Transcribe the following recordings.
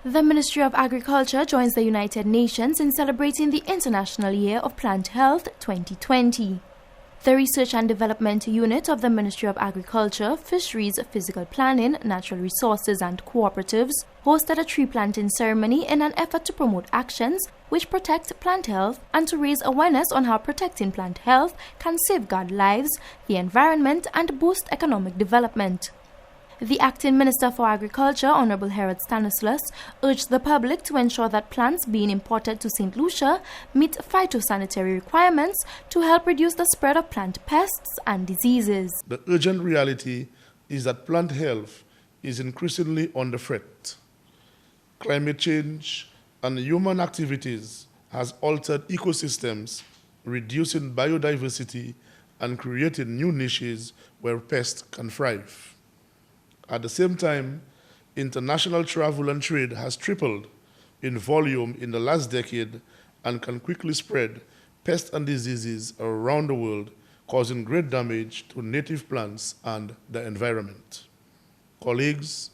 The Ministry of Agriculture joins the United Nations in celebrating the International Year of Plant Health 2020. The Research and Development Unit of the Ministry of Agriculture, Fisheries, Physical Planning, Natural Resources and Cooperatives hosted a tree planting ceremony in an effort to promote actions which protect plant health and to raise awareness on how protecting plant health can safeguard lives, the environment and boost economic development. The Acting Minister for Agriculture, Honorable Herod Stanislaus, urged the public to ensure that plants being imported to St. Lucia meet phytosanitary requirements to help reduce the spread of plant pests and diseases. The urgent reality is that plant health is increasingly under threat. Climate change and human activities has altered ecosystems, reducing biodiversity and creating new niches where pests can thrive. At the same time, international travel and trade has tripled in volume in the last decade and can quickly spread pests and diseases around the world, causing great damage to native plants and the environment. Colleagues,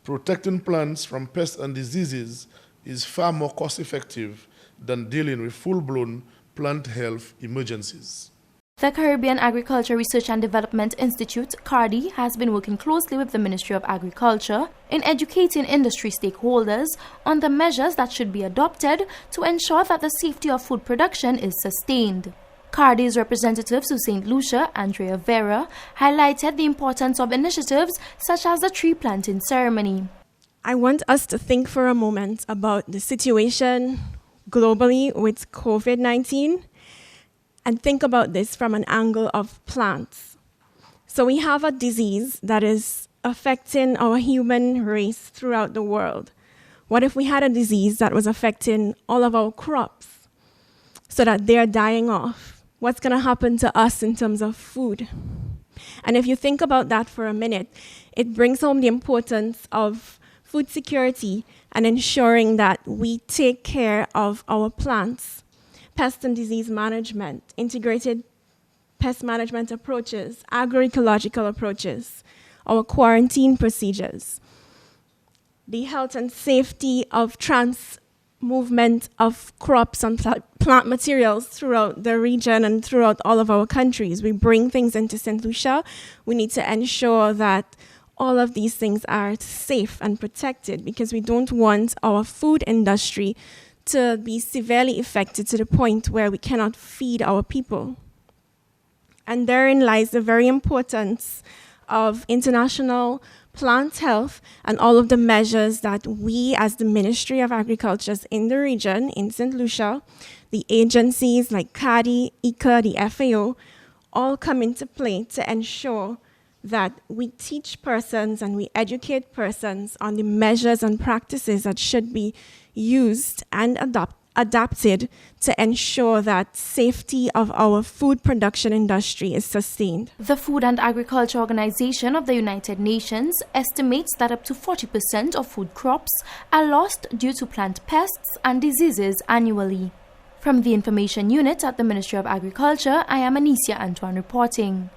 protecting plants from pests and diseases is far more cost-effective than dealing with full-blown plant health emergencies. The Caribbean Agriculture Research and Development Institute, CARDI, has been working closely with the Ministry of Agriculture in educating industry stakeholders on the measures that should be adopted to ensure that the safety of food production is sustained. CARDI's representative to St. Lucia, Andrea Vera, highlighted the importance of initiatives such as the tree planting ceremony. I want us to think for a moment about the situation globally with COVID-19. And think about this from an angle of plants. So we have a disease that is affecting our human race throughout the world. What if we had a disease that was affecting all of our crops so that they're dying off? What's going to happen to us in terms of food? And if you think about that for a minute, it brings home the importance of food security and ensuring that we take care of our plants. Pest and disease management, integrated pest management approaches, agroecological approaches, our quarantine procedures, the health and safety of movement of crops and plant materials throughout the region and throughout all of our countries. We bring things into St. Lucia. We need to ensure that all of these things are safe and protected because we don't want our food industry to be severely affected to the point where we cannot feed our people. And therein lies the very importance of international plant health and all of the measures that we as the Ministry of Agriculture in the region, in St. Lucia, the agencies like CARDI, ICA, the FAO, all come into play to ensure that we teach persons and we educate persons on the measures and practices that should be used and adapted to ensure that safety of our food production industry is sustained. The Food and Agriculture Organization of the United Nations estimates that up to 40% of food crops are lost due to plant pests and diseases annually. From the Information Unit at the Ministry of Agriculture, I am Anicia Antoine reporting.